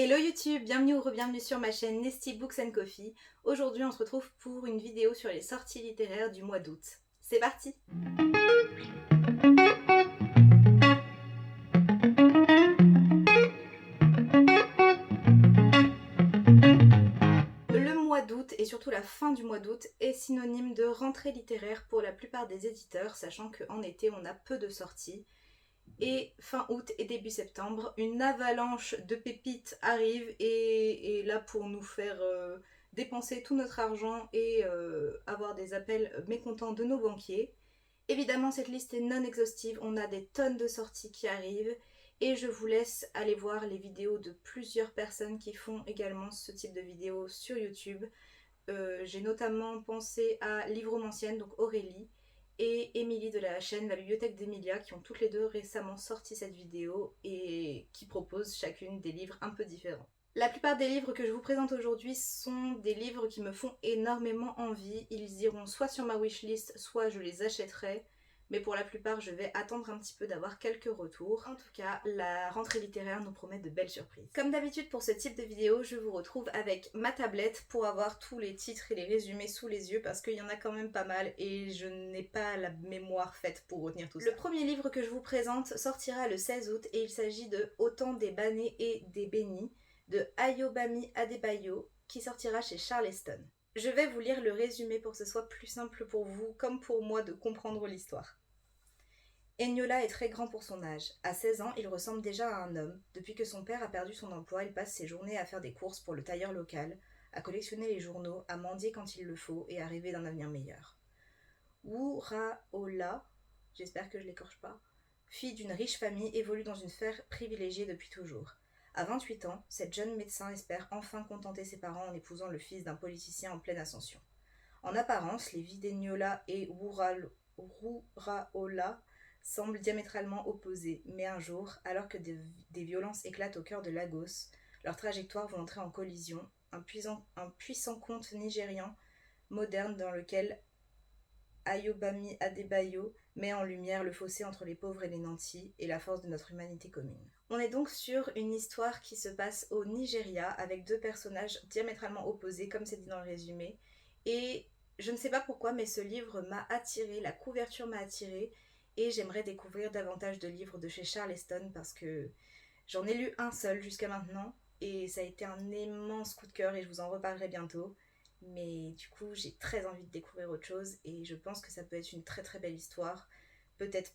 Hello YouTube, bienvenue ou re-bienvenue sur ma chaîne Nesty Books and Coffee. Aujourd'hui on se retrouve pour une vidéo sur les sorties littéraires du mois d'août. C'est parti! Le mois d'août et surtout la fin du mois d'août est synonyme de rentrée littéraire pour la plupart des éditeurs, sachant qu'en été on a peu de sorties. Et fin août et début septembre, une avalanche de pépites arrive et est là pour nous faire dépenser tout notre argent et avoir des appels mécontents de nos banquiers. Évidemment, cette liste est non exhaustive, on a des tonnes de sorties qui arrivent et je vous laisse aller voir les vidéos de plusieurs personnes qui font également ce type de vidéos sur YouTube. J'ai notamment pensé à Livromancienne, donc Aurélie, et Émilie de la chaîne La Bibliothèque d'Emilia, qui ont toutes les deux récemment sorti cette vidéo et qui proposent chacune des livres un peu différents. La plupart des livres que je vous présente aujourd'hui sont des livres qui me font énormément envie. Ils iront soit sur ma wishlist, soit je les achèterai. Mais pour la plupart, je vais attendre un petit peu d'avoir quelques retours. En tout cas, la rentrée littéraire nous promet de belles surprises. Comme d'habitude pour ce type de vidéo, je vous retrouve avec ma tablette pour avoir tous les titres et les résumés sous les yeux parce qu'il y en a quand même pas mal et je n'ai pas la mémoire faite pour retenir tout ça. Le premier livre que je vous présente sortira le 16 août et il s'agit de Autant des Banés et des Bénis de Ayobami Adebayo qui sortira chez Charleston. Je vais vous lire le résumé pour que ce soit plus simple pour vous comme pour moi de comprendre l'histoire. Eniola est très grand pour son âge. À 16 ans, il ressemble déjà à un homme. Depuis que son père a perdu son emploi, il passe ses journées à faire des courses pour le tailleur local, à collectionner les journaux, à mendier quand il le faut et à rêver d'un avenir meilleur. Wu Raola, j'espère que je l'écorche pas, fille d'une riche famille, évolue dans une sphère privilégiée depuis toujours. À 28 ans, cette jeune médecin espère enfin contenter ses parents en épousant le fils d'un politicien en pleine ascension. En apparence, les vies d'Eniola et Wuraola semblent diamétralement opposées, mais un jour, alors que des violences éclatent au cœur de Lagos, leurs trajectoires vont entrer en collision, un puissant conte nigérian moderne dans lequel Ayobami Adebayo met en lumière le fossé entre les pauvres et les nantis et la force de notre humanité commune. On est donc sur une histoire qui se passe au Nigeria avec deux personnages diamétralement opposés, comme c'est dit dans le résumé, et je ne sais pas pourquoi, mais ce livre m'a attirée, la couverture m'a attirée, et j'aimerais découvrir davantage de livres de chez Charleston parce que j'en ai lu un seul jusqu'à maintenant, et ça a été un immense coup de cœur et je vous en reparlerai bientôt. Mais du coup, j'ai très envie de découvrir autre chose et je pense que ça peut être une très très belle histoire. Peut-être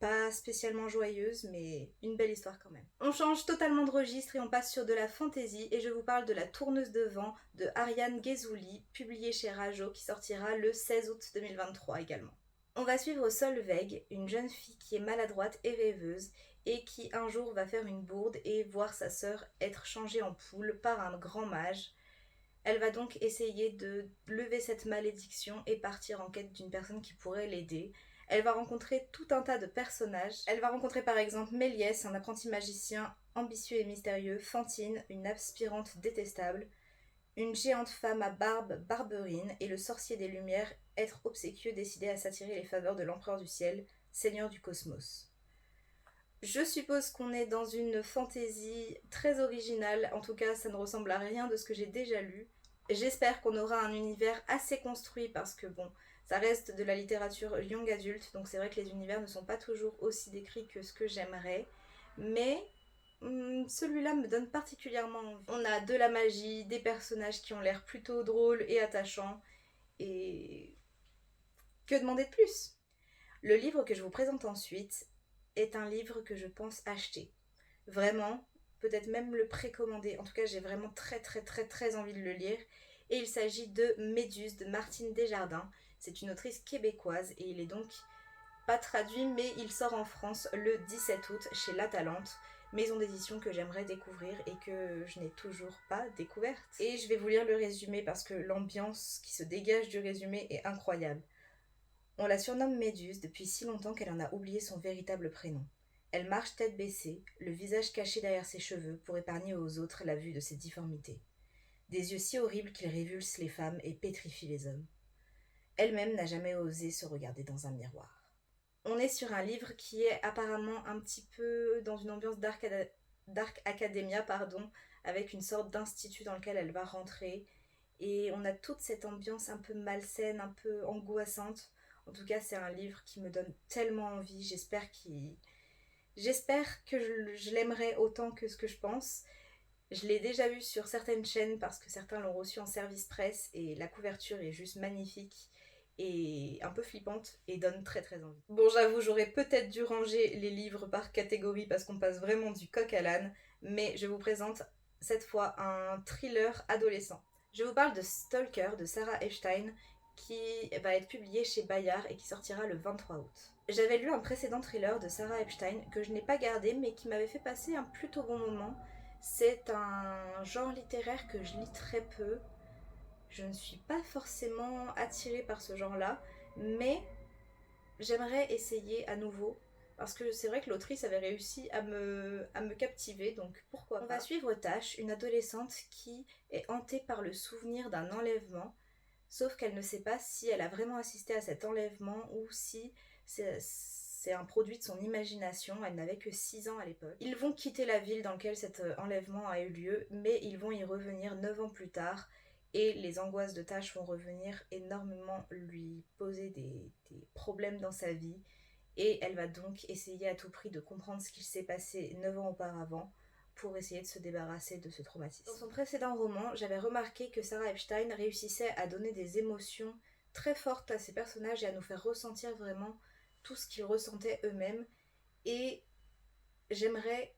pas spécialement joyeuse, mais une belle histoire quand même. On change totalement de registre et on passe sur de la fantasy et je vous parle de La Tourneuse de vent de Ariane Ghezouli, publié chez Rajo, qui sortira le 16 août 2023 également. On va suivre Solveig, une jeune fille qui est maladroite et rêveuse et qui un jour va faire une bourde et voir sa sœur être changée en poule par un grand mage. Elle va donc essayer de lever cette malédiction et partir en quête d'une personne qui pourrait l'aider. Elle va rencontrer tout un tas de personnages. Elle va rencontrer par exemple Méliès, un apprenti magicien ambitieux et mystérieux, Fantine, une aspirante détestable, une géante femme à barbe, Barberine, et le sorcier des Lumières, être obséquieux décidé à s'attirer les faveurs de l'empereur du ciel, seigneur du cosmos. Je suppose qu'on est dans une fantaisie très originale, en tout cas ça ne ressemble à rien de ce que j'ai déjà lu. J'espère qu'on aura un univers assez construit parce que bon, ça reste de la littérature young adulte, donc c'est vrai que les univers ne sont pas toujours aussi décrits que ce que j'aimerais, mais celui-là me donne particulièrement envie. On a de la magie, des personnages qui ont l'air plutôt drôles et attachants, et que demander de plus? Le livre que je vous présente ensuite est un livre que je pense acheter. Vraiment, peut-être même le précommander. En tout cas, j'ai vraiment très très très très envie de le lire. Et il s'agit de Méduse de Martine Desjardins. C'est une autrice québécoise et il est donc pas traduit, mais il sort en France le 17 août chez La Talente, maison d'édition que j'aimerais découvrir et que je n'ai toujours pas découverte. Et je vais vous lire le résumé parce que l'ambiance qui se dégage du résumé est incroyable. On la surnomme Méduse depuis si longtemps qu'elle en a oublié son véritable prénom. Elle marche tête baissée, le visage caché derrière ses cheveux pour épargner aux autres la vue de ses difformités. Des yeux si horribles qu'ils révulsent les femmes et pétrifient les hommes. Elle-même n'a jamais osé se regarder dans un miroir. On est sur un livre qui est apparemment un petit peu dans une ambiance Dark Academia, pardon, avec une sorte d'institut dans lequel elle va rentrer. Et on a toute cette ambiance un peu malsaine, un peu angoissante. En tout cas, c'est un livre qui me donne tellement envie. J'espère que je l'aimerai autant que ce que je pense. Je l'ai déjà vu sur certaines chaînes parce que certains l'ont reçu en service presse et la couverture est juste magnifique et un peu flippante et donne très très envie. Bon, j'avoue, j'aurais peut-être dû ranger les livres par catégorie parce qu'on passe vraiment du coq à l'âne, mais je vous présente cette fois un thriller adolescent. Je vous parle de Stalker de Sarah Epstein qui va être publié chez Bayard et qui sortira le 23 août. J'avais lu un précédent thriller de Sarah Epstein que je n'ai pas gardé mais qui m'avait fait passer un plutôt bon moment. C'est un genre littéraire que je lis très peu. Je ne suis pas forcément attirée par ce genre-là, mais j'aimerais essayer à nouveau. Parce que c'est vrai que l'autrice avait réussi à me captiver, donc pourquoi pas. On va suivre Tash, une adolescente qui est hantée par le souvenir d'un enlèvement, sauf qu'elle ne sait pas si elle a vraiment assisté à cet enlèvement ou si c'est un produit de son imagination. Elle n'avait que 6 ans à l'époque. Ils vont quitter la ville dans laquelle cet enlèvement a eu lieu, mais ils vont y revenir 9 ans plus tard. Et les angoisses de Tash vont revenir énormément lui poser des problèmes dans sa vie. Et elle va donc essayer à tout prix de comprendre ce qu'il s'est passé 9 ans auparavant pour essayer de se débarrasser de ce traumatisme. Dans son précédent roman, j'avais remarqué que Sarah Epstein réussissait à donner des émotions très fortes à ses personnages et à nous faire ressentir vraiment tout ce qu'ils ressentaient eux-mêmes. Et j'aimerais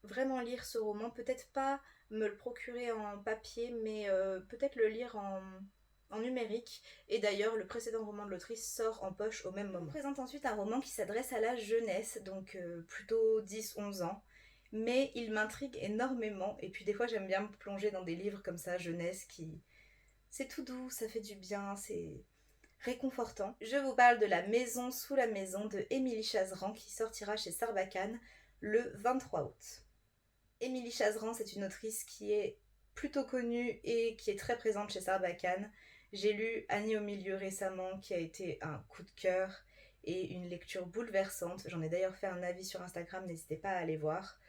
vraiment lire ce roman, peut-être pas me le procurer en papier, mais peut-être le lire en numérique. Et d'ailleurs, le précédent roman de l'autrice sort en poche au même moment. Je vous présente ensuite un roman qui s'adresse à la jeunesse, donc plutôt 10-11 ans. Mais il m'intrigue énormément. Et puis des fois, j'aime bien me plonger dans des livres comme ça, jeunesse, qui... C'est tout doux, ça fait du bien, c'est réconfortant. Je vous parle de La maison sous la maison de Émilie Chazeran qui sortira chez Sarbacane le 23 août. Émilie Chazeran, c'est une autrice qui est plutôt connue et qui est très présente chez Sarbacane. J'ai lu Annie au milieu récemment, qui a été un coup de cœur et une lecture bouleversante. J'en ai d'ailleurs fait un avis sur Instagram, n'hésitez pas à aller voir.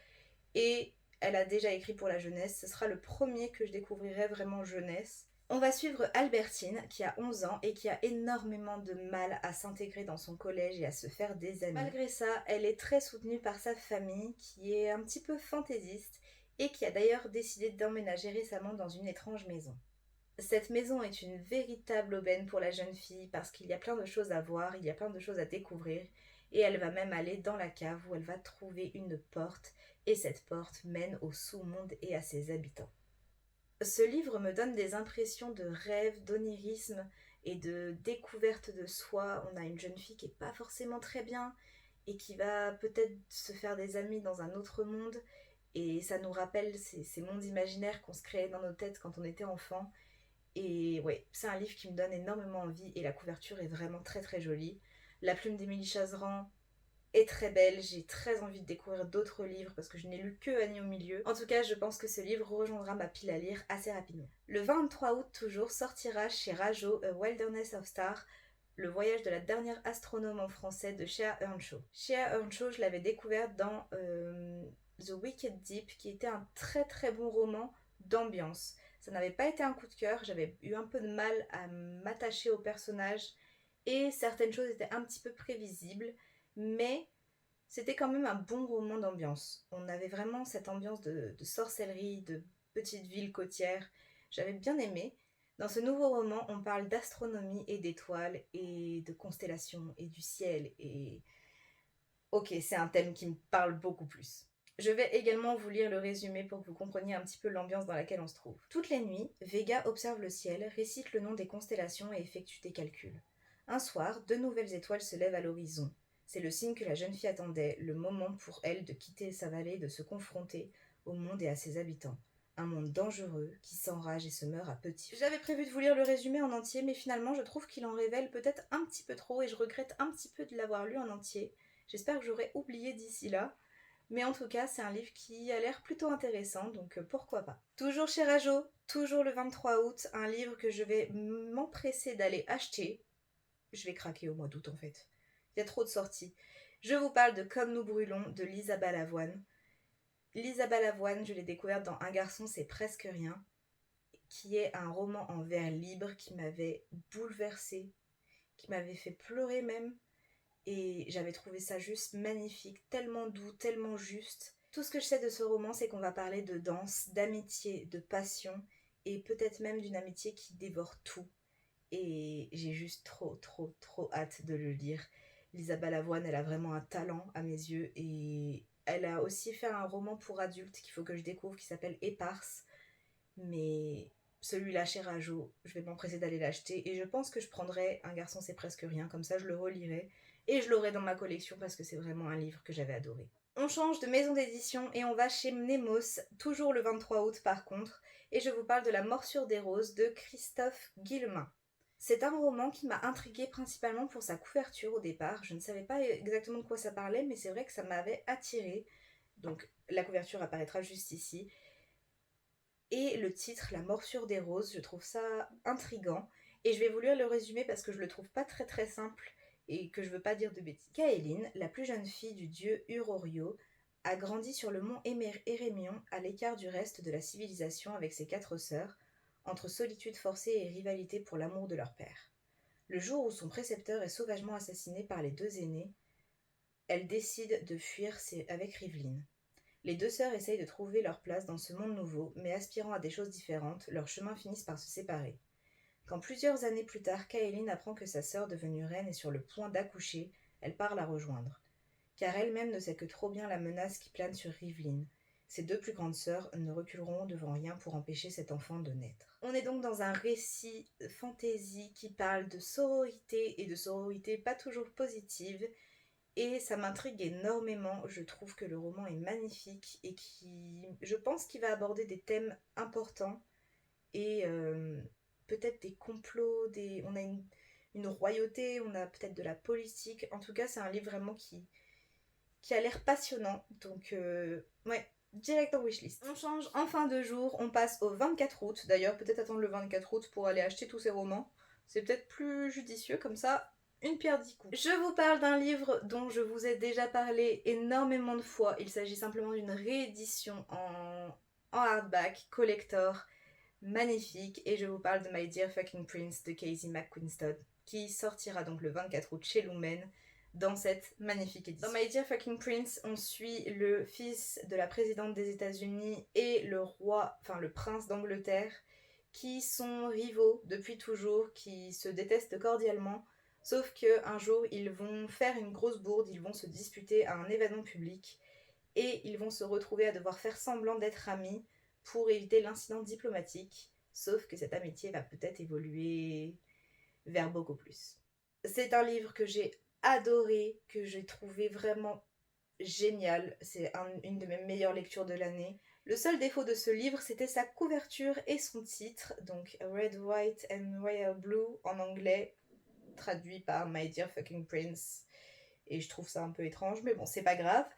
Et elle a déjà écrit pour la jeunesse, ce sera le premier que je découvrirai vraiment jeunesse. On va suivre Albertine, qui a 11 ans et qui a énormément de mal à s'intégrer dans son collège et à se faire des amis. Malgré ça, elle est très soutenue par sa famille, qui est un petit peu fantaisiste, et qui a d'ailleurs décidé d'emménager récemment dans une étrange maison. Cette maison est une véritable aubaine pour la jeune fille, parce qu'il y a plein de choses à voir, il y a plein de choses à découvrir, et elle va même aller dans la cave où elle va trouver une porte, et cette porte mène au sous-monde et à ses habitants. Ce livre me donne des impressions de rêve, d'onirisme et de découverte de soi. On a une jeune fille qui est pas forcément très bien et qui va peut-être se faire des amis dans un autre monde. Et ça nous rappelle ces mondes imaginaires qu'on se créait dans nos têtes quand on était enfant. Et ouais, c'est un livre qui me donne énormément envie et la couverture est vraiment très très jolie. La plume d'Émilie Chazeran est très belle, j'ai très envie de découvrir d'autres livres parce que je n'ai lu que Annie au milieu. En tout cas, je pense que ce livre rejoindra ma pile à lire assez rapidement. Le 23 août toujours sortira chez Rajo A Wilderness of Stars, le voyage de la dernière astronome en français de Shea Earnshaw. Shea Earnshaw, je l'avais découverte dans The Wicked Deep, qui était un très très bon roman d'ambiance. Ça n'avait pas été un coup de cœur, j'avais eu un peu de mal à m'attacher au personnage et certaines choses étaient un petit peu prévisibles, mais c'était quand même un bon roman d'ambiance. On avait vraiment cette ambiance de sorcellerie, de petite ville côtière. J'avais bien aimé. Dans ce nouveau roman, on parle d'astronomie et d'étoiles et de constellations et du ciel et... Ok, c'est un thème qui me parle beaucoup plus. Je vais également vous lire le résumé pour que vous compreniez un petit peu l'ambiance dans laquelle on se trouve. Toutes les nuits, Vega observe le ciel, récite le nom des constellations et effectue des calculs. Un soir, 2 nouvelles étoiles se lèvent à l'horizon. C'est le signe que la jeune fille attendait, le moment pour elle de quitter sa vallée, de se confronter au monde et à ses habitants. Un monde dangereux qui s'enrage et se meurt à petit feu. J'avais prévu de vous lire le résumé en entier, mais finalement je trouve qu'il en révèle peut-être un petit peu trop et je regrette un petit peu de l'avoir lu en entier. J'espère que j'aurai oublié d'ici là. Mais en tout cas, c'est un livre qui a l'air plutôt intéressant, donc pourquoi pas. Toujours chez Rajo, toujours le 23 août, un livre que je vais m'empresser d'aller acheter. Je vais craquer au mois d'août en fait. Il y a trop de sorties. Je vous parle de Comme nous brûlons de Lisa Balavoine. Lisa Balavoine, je l'ai découverte dans Un garçon, c'est presque rien, qui est un roman en vers libre qui m'avait bouleversée, qui m'avait fait pleurer même. Et j'avais trouvé ça juste magnifique, tellement doux, tellement juste. Tout ce que je sais de ce roman, c'est qu'on va parler de danse, d'amitié, de passion, et peut-être même d'une amitié qui dévore tout. Et j'ai juste trop hâte de le lire. Lisa Balavoine, elle a vraiment un talent à mes yeux, et elle a aussi fait un roman pour adultes qu'il faut que je découvre, qui s'appelle Éparse. Mais celui-là, chez Rajo, je vais m'empresser d'aller l'acheter, et je pense que je prendrai Un garçon, c'est presque rien, comme ça je le relirai, et je l'aurai dans ma collection parce que c'est vraiment un livre que j'avais adoré. On change de maison d'édition et on va chez Mnemos, toujours le 23 août par contre, et je vous parle de La morsure des roses de Christophe Guillemin. C'est un roman qui m'a intriguée principalement pour sa couverture au départ. Je ne savais pas exactement de quoi ça parlait, mais c'est vrai que ça m'avait attirée. Donc la couverture apparaîtra juste ici. Et le titre, La morsure des roses, je trouve ça intriguant. Et je vais vous lire le résumé parce que je le trouve pas très simple et que je veux pas dire de bêtises. Caéline, la plus jeune fille du dieu Urorio, a grandi sur le mont Érémion, à l'écart du reste de la civilisation avec ses 4 sœurs, entre solitude forcée et rivalité pour l'amour de leur père. Le jour où son précepteur est sauvagement assassiné par les 2 aînés, elle décide de fuir avec Rivelyne. Les 2 sœurs essayent de trouver leur place dans ce monde nouveau, mais aspirant à des choses différentes, leurs chemins finissent par se séparer. Quand plusieurs années plus tard, Caéline apprend que sa sœur devenue reine est sur le point d'accoucher, elle part la rejoindre. Car elle-même ne sait que trop bien la menace qui plane sur Rivelyne. Ses 2 plus grandes sœurs ne reculeront devant rien pour empêcher cet enfant de naître. On est donc dans un récit fantasy qui parle de sororité et de sororité pas toujours positive, et ça m'intrigue énormément. Je trouve que le roman est magnifique et je pense qu'il va aborder des thèmes importants et peut-être des complots, on a une royauté, on a peut-être de la politique. En tout cas, c'est un livre vraiment qui a l'air passionnant. Donc, ouais, direct en wishlist. On change en fin de jour, on passe au 24 août. D'ailleurs, peut-être attendre le 24 août pour aller acheter tous ces romans. C'est peut-être plus judicieux comme ça. Une pierre 10 coups. Je vous parle d'un livre dont je vous ai déjà parlé énormément de fois. Il s'agit simplement d'une réédition en hardback, collector, magnifique. Et je vous parle de My Dear Fucking Prince de Casey McQuiston, qui sortira donc le 24 août chez Lumen dans cette magnifique édition. Dans My Dear Fucking Prince, on suit le fils de la présidente des États-Unis et le roi, enfin le prince d'Angleterre, qui sont rivaux depuis toujours, qui se détestent cordialement. Sauf qu'un jour, ils vont faire une grosse bourde, ils vont se disputer à un événement public et ils vont se retrouver à devoir faire semblant d'être amis pour éviter l'incident diplomatique. Sauf que cette amitié va peut-être évoluer vers beaucoup plus. C'est un livre que j'ai adoré, que j'ai trouvé vraiment génial. C'est une de mes meilleures lectures de l'année. Le seul défaut de ce livre, c'était sa couverture et son titre, donc Red, White and Royal Blue en anglais, traduit par My Dear Fucking Prince, et je trouve ça un peu étrange, mais bon, c'est pas grave.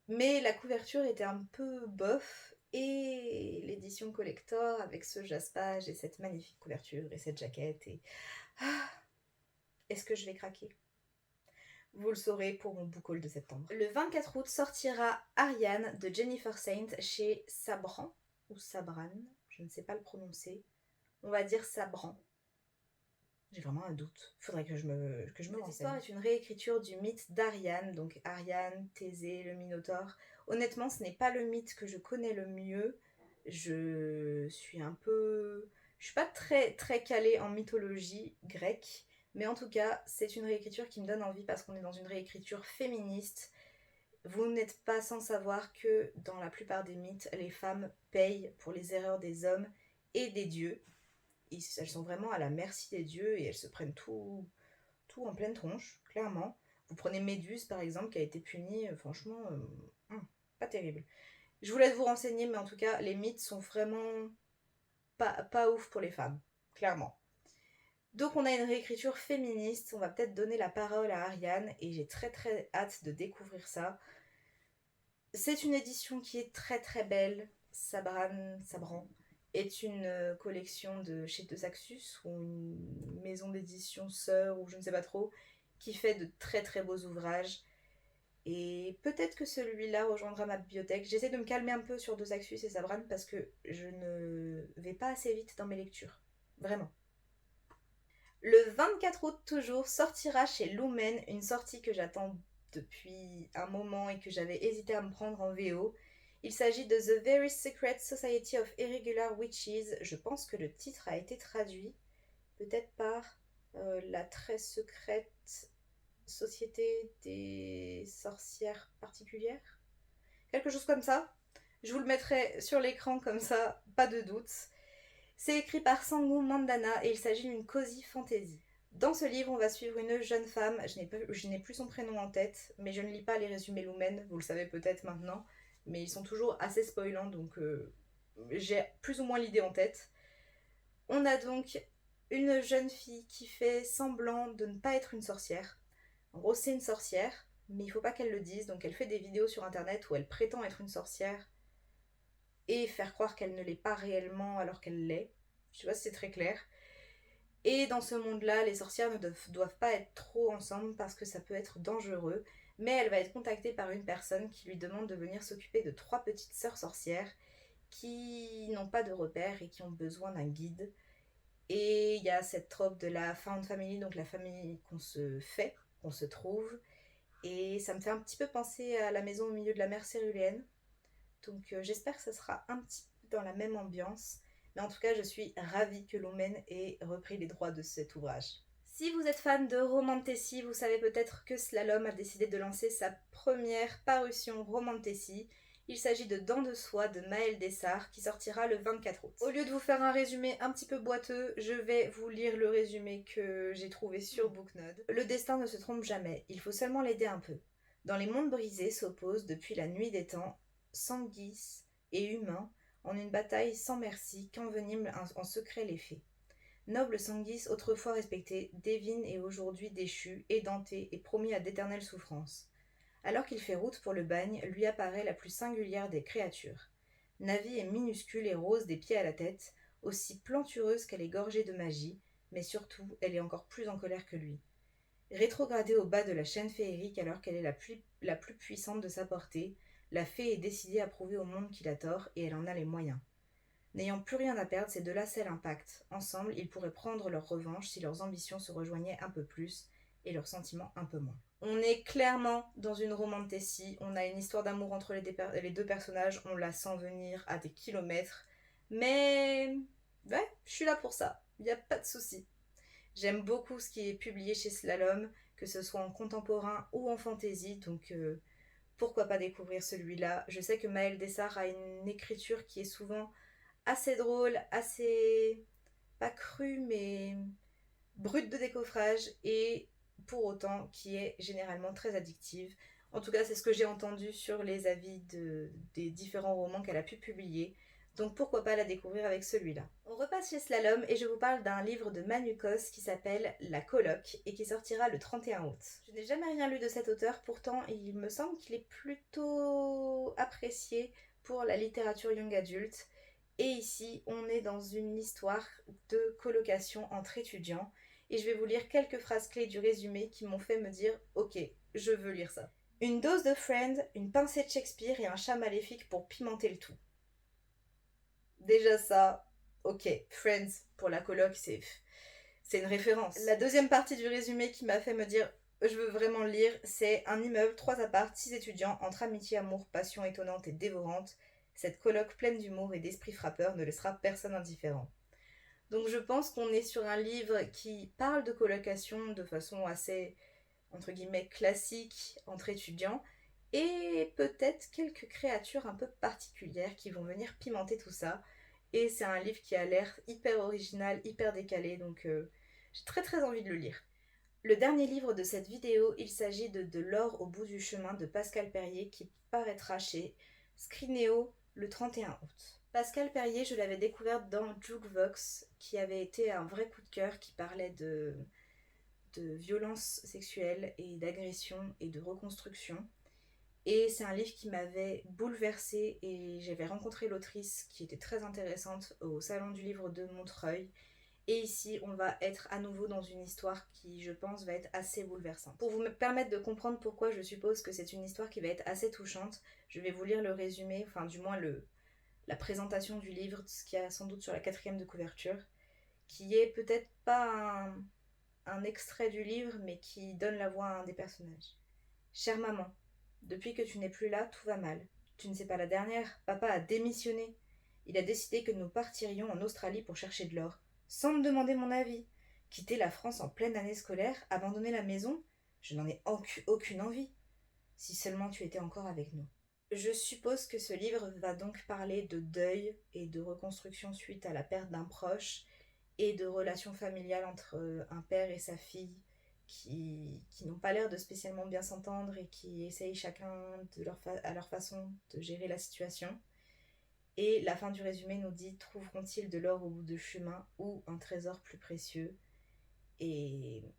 Mais la couverture était un peu bof, et l'édition collector avec ce jaspage et cette magnifique couverture et cette jaquette, et ah, est-ce que je vais craquer? Vous le saurez pour mon book haul de septembre. Le 24 août sortira Ariane de Jennifer Saint chez Sabran, ou Sabran, je ne sais pas le prononcer. On va dire Sabran. J'ai vraiment un doute. Faudrait que je me renseigne. Cette histoire est une réécriture du mythe d'Ariane, donc Ariane, Thésée, le Minotaure. Honnêtement, ce n'est pas le mythe que je connais le mieux. Je suis pas très calée en mythologie grecque, mais en tout cas, c'est une réécriture qui me donne envie parce qu'on est dans une réécriture féministe. Vous n'êtes pas sans savoir que dans la plupart des mythes, les femmes payent pour les erreurs des hommes et des dieux. Elles sont vraiment à la merci des dieux et elles se prennent tout en pleine tronche, clairement. Vous prenez Méduse par exemple qui a été punie, franchement, pas terrible. Je vous laisse vous renseigner, mais en tout cas, les mythes sont vraiment pas ouf pour les femmes, clairement. Donc on a une réécriture féministe, on va peut-être donner la parole à Ariane et j'ai très hâte de découvrir ça. C'est une édition qui est très belle, Sabran est une collection de chez De Saxus ou une maison d'édition sœur ou je ne sais pas trop qui fait de très beaux ouvrages. Et peut-être que celui-là rejoindra ma bibliothèque. J'essaie de me calmer un peu sur Dos Axus et Sabran parce que je ne vais pas assez vite dans mes lectures. Vraiment. Le 24 août toujours sortira chez Lumen une sortie que j'attends depuis un moment et que j'avais hésité à me prendre en VO. Il s'agit de The Very Secret Society of Irregular Witches. Je pense que le titre a été traduit, peut-être par la très secrète Société des sorcières particulières. Quelque chose comme ça. Je vous le mettrai sur l'écran comme ça, pas de doute. C'est écrit par Sangu Mandana et il s'agit d'une cozy fantasy. Dans ce livre, on va suivre une jeune femme, je n'ai plus son prénom en tête, mais je ne lis pas les résumés Lumen, vous le savez peut-être maintenant, mais ils sont toujours assez spoilants, donc j'ai plus ou moins l'idée en tête. On a donc une jeune fille qui fait semblant de ne pas être une sorcière. En gros, c'est une sorcière, mais il faut pas qu'elle le dise, donc elle fait des vidéos sur internet où elle prétend être une sorcière et faire croire qu'elle ne l'est pas réellement alors qu'elle l'est. Je sais pas si c'est très clair. Et dans ce monde-là, les sorcières ne doivent pas être trop ensemble parce que ça peut être dangereux. Mais elle va être contactée par une personne qui lui demande de venir s'occuper de 3 petites sœurs sorcières qui n'ont pas de repères et qui ont besoin d'un guide. Et il y a cette trope de la found family, donc la famille qu'on se fait, qu'on se trouve. Et ça me fait un petit peu penser à La maison au milieu de la mer céruléenne. Donc j'espère que ça sera un petit peu dans la même ambiance. Mais en tout cas, je suis ravie que Lumen ait repris les droits de cet ouvrage. Si vous êtes fan de Romantasy, vous savez peut-être que Slalom a décidé de lancer sa première parution Romantasy. Il s'agit de Dents de soie de Maëlle Dessart qui sortira le 24 août. Au lieu de vous faire un résumé un petit peu boiteux, je vais vous lire le résumé que j'ai trouvé sur Booknode. Le destin ne se trompe jamais, il faut seulement l'aider un peu. Dans les mondes brisés s'opposent depuis la nuit des temps Sanguis et humains en une bataille sans merci qu'enveniment en secret les fées. Noble Sanguis, autrefois respecté, dévine et aujourd'hui déchu, édenté et promis à d'éternelles souffrances. Alors qu'il fait route pour le bagne, lui apparaît la plus singulière des créatures. Navi est minuscule et rose des pieds à la tête, aussi plantureuse qu'elle est gorgée de magie, mais surtout, elle est encore plus en colère que lui. Rétrogradée au bas de la chaîne féerique alors qu'elle est la plus puissante de sa portée, la fée est décidée à prouver au monde qu'il a tort et elle en a les moyens. N'ayant plus rien à perdre, ces deux-là scellent un pacte. Ensemble, ils pourraient prendre leur revanche si leurs ambitions se rejoignaient un peu plus et leurs sentiments un peu moins. On est clairement dans une romantasy, on a une histoire d'amour entre les deux personnages, on la sent venir à des kilomètres, mais ouais, je suis là pour ça, il n'y a pas de souci. J'aime beaucoup ce qui est publié chez Slalom, que ce soit en contemporain ou en fantasy, donc pourquoi pas découvrir celui-là. Je sais que Maëlle Dessart a une écriture qui est souvent assez drôle, assez pas crue, mais brute de décoffrage, et pour autant qui est généralement très addictive. En tout cas, c'est ce que j'ai entendu sur les avis des différents romans qu'elle a pu publier. Donc pourquoi pas la découvrir avec celui-là. On repasse chez Slalom et je vous parle d'un livre de Manukos qui s'appelle La Coloc et qui sortira le 31 août. Je n'ai jamais rien lu de cet auteur, pourtant il me semble qu'il est plutôt apprécié pour la littérature young adulte. Et ici, on est dans une histoire de colocation entre étudiants et je vais vous lire quelques phrases clés du résumé qui m'ont fait me dire « Ok, je veux lire ça ». Une dose de Friend, une pincée de Shakespeare et un chat maléfique pour pimenter le tout. Déjà ça, ok, Friends pour la coloc, c'est une référence. La deuxième partie du résumé qui m'a fait me dire je veux vraiment le lire, c'est un immeuble, 3 apparts, 6 étudiants, entre amitié, amour, passion étonnante et dévorante. Cette coloc pleine d'humour et d'esprit frappeur ne laissera personne indifférent. Donc je pense qu'on est sur un livre qui parle de colocation de façon assez, entre guillemets, classique entre étudiants, et peut-être quelques créatures un peu particulières qui vont venir pimenter tout ça. Et c'est un livre qui a l'air hyper original, hyper décalé, donc j'ai très très envie de le lire. Le dernier livre de cette vidéo, il s'agit de l'or au bout du chemin de Pascal Perrier qui paraîtra chez Scrinéo le 31 août. Pascal Perrier, je l'avais découverte dans Jukebox, qui avait été un vrai coup de cœur, qui parlait de violence sexuelle et d'agression et de reconstruction. Et c'est un livre qui m'avait bouleversée et j'avais rencontré l'autrice qui était très intéressante au Salon du Livre de Montreuil. Et ici, on va être à nouveau dans une histoire qui, je pense, va être assez bouleversante. Pour vous permettre de comprendre pourquoi je suppose que c'est une histoire qui va être assez touchante, je vais vous lire le résumé, enfin du moins la présentation du livre, ce qu'il y a sans doute sur la 4e de couverture, qui est peut-être pas un extrait du livre, mais qui donne la voix à un des personnages. Chère maman, depuis que tu n'es plus là, tout va mal. Tu ne sais pas la dernière, papa a démissionné. Il a décidé que nous partirions en Australie pour chercher de l'or, sans me demander mon avis. Quitter la France en pleine année scolaire, abandonner la maison, je n'en ai aucune envie. Si seulement tu étais encore avec nous. Je suppose que ce livre va donc parler de deuil et de reconstruction suite à la perte d'un proche et de relations familiales entre un père et sa fille qui n'ont pas l'air de spécialement bien s'entendre et qui essayent chacun à leur façon de gérer la situation. Et la fin du résumé nous dit: trouveront-ils de l'or au bout de chemin ou un trésor plus précieux? Et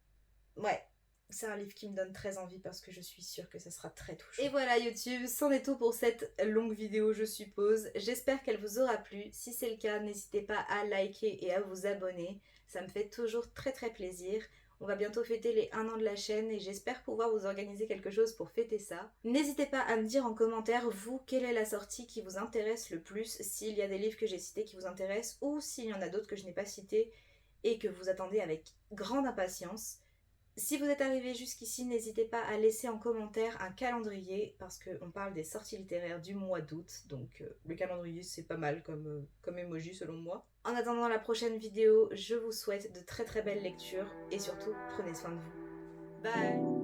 ouais, c'est un livre qui me donne très envie parce que je suis sûre que ça sera très touchant. Et voilà YouTube, c'en est tout pour cette longue vidéo je suppose. J'espère qu'elle vous aura plu. Si c'est le cas, n'hésitez pas à liker et à vous abonner. Ça me fait toujours très plaisir. On va bientôt fêter les 1 an de la chaîne et j'espère pouvoir vous organiser quelque chose pour fêter ça. N'hésitez pas à me dire en commentaire, vous, quelle est la sortie qui vous intéresse le plus, s'il y a des livres que j'ai cités qui vous intéressent ou s'il y en a d'autres que je n'ai pas cités et que vous attendez avec grande impatience. Si vous êtes arrivé jusqu'ici, n'hésitez pas à laisser en commentaire un calendrier parce qu'on parle des sorties littéraires du mois d'août. Donc le calendrier c'est pas mal comme emoji selon moi. En attendant la prochaine vidéo, je vous souhaite de très belles lectures et surtout prenez soin de vous. Bye!